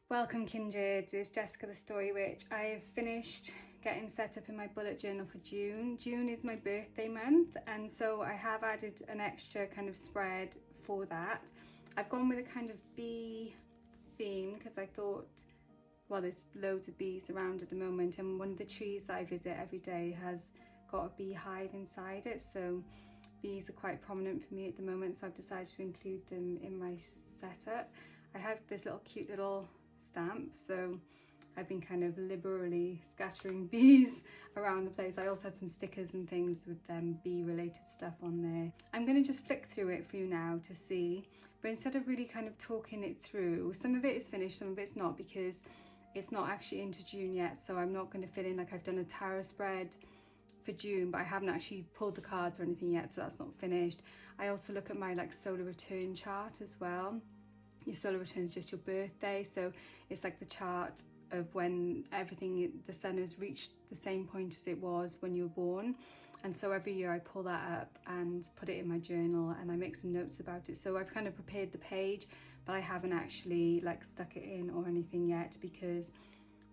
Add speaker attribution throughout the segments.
Speaker 1: Welcome kindreds, it's Jessica TheStoryWitch. I've finished getting set up in my bullet journal for June. June is my birthday month, and so I have added an extra kind of spread for that. I've gone with a kind of bee theme because I thought, well, there's loads of bees around at the moment, and one of the trees that I visit every day has got a beehive inside it, so bees are quite prominent for me at the moment, so I've decided to include them in my setup. I have this little cute little stamp, so I've been kind of liberally scattering bees around the place. I also had some stickers and things with bee related stuff on there. I'm going to just flick through it for you now to see, but instead of really kind of talking it through, some of it is finished, some of it's not, because it's not actually into June yet, so I'm not going to fill in like I've done a tarot spread for June, but I haven't actually pulled the cards or anything yet, so that's not finished. I also look at my like solar return chart as well. Your solar return is just your birthday, so it's like the chart of when everything, the sun has reached the same point as it was when you were born. And so every year I pull that up and put it in my journal, and I make some notes about it. So I've kind of prepared the page, but I haven't actually like stuck it in or anything yet, because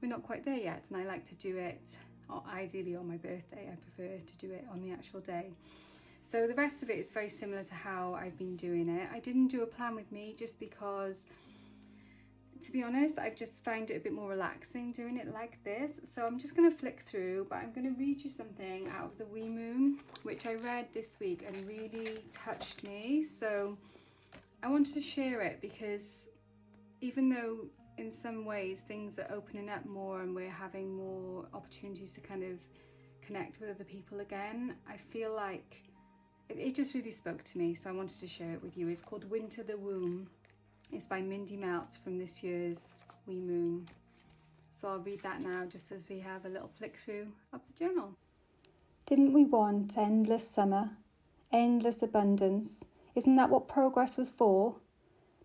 Speaker 1: we're not quite there yet, and I like to do it ideally on my birthday. I prefer to do it on the actual day. So the rest of it is very similar to how I've been doing it. I didn't do a plan with me just because, to be honest, I've just found it a bit more relaxing doing it like this. So I'm just going to flick through, but I'm going to read you something out of the Wee Moon, which I read this week and really touched me. So I wanted to share it because even though in some ways things are opening up more and we're having more opportunities to kind of connect with other people again, I feel like it just really spoke to me, so I wanted to share it with you. It's called Winter the Womb. It's by Mindi Meltz from this year's Wee Moon. So I'll read that now just as we have a little flick through of the journal.
Speaker 2: Didn't we want endless summer, endless abundance? Isn't that what progress was for?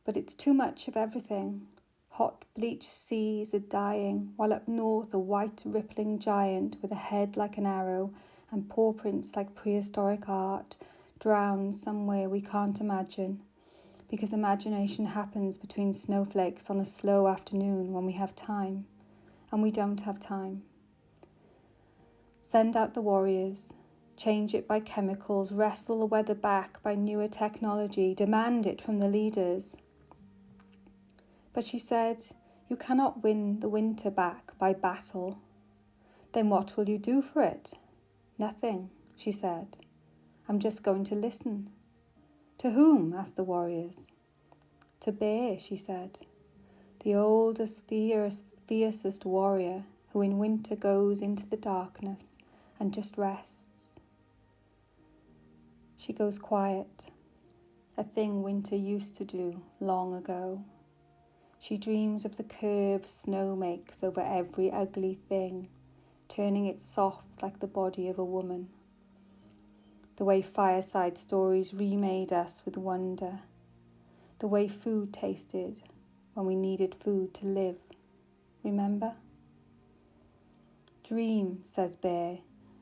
Speaker 2: But it's too much of everything. Hot bleached seas are dying, while up north a white rippling giant with a head like an arrow and paw prints like prehistoric art drowns somewhere we can't imagine, because imagination happens between snowflakes on a slow afternoon when we have time, and we don't have time. Send out the warriors, change it by chemicals, wrestle the weather back by newer technology, demand it from the leaders. But she said, you cannot win the winter back by battle. Then what will you do for it? Nothing, she said. I'm just going to listen. To whom? Asked the warriors. To Bear, she said, the oldest, fiercest warrior who in winter goes into the darkness and just rests. She goes quiet, a thing winter used to do long ago. She dreams of the curves snow makes over every ugly thing, turning it soft like the body of a woman. The way fireside stories remade us with wonder. The way food tasted when we needed food to live. Remember? Dream, says Bear,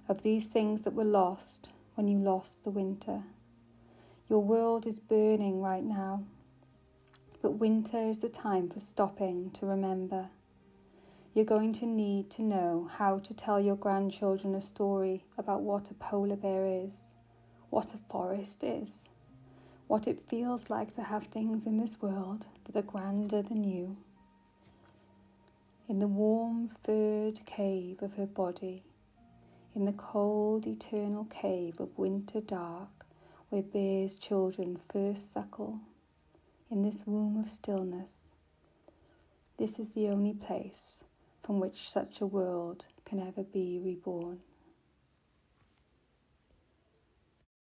Speaker 2: of these things that were lost when you lost the winter. Your world is burning right now, but winter is the time for stopping to remember. You're going to need to know how to tell your grandchildren a story about what a polar bear is, what a forest is, what it feels like to have things in this world that are grander than you. In the warm, furred cave of her body, in the cold, eternal cave of winter dark, where bears' children first suckle, in this womb of stillness, this is the only place from which such a world can ever be reborn.